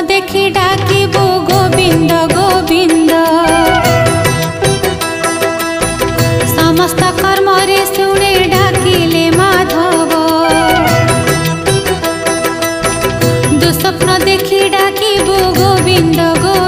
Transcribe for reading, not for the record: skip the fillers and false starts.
দেখি ডাকিব গোবিন্দ গোবিন্দ। সমস্ত কর্মরে শুনে ডাকিলে মাধব। দুঃস্বপ্ন দেখি ডাকিব গোবিন্দ গোবিন্দ।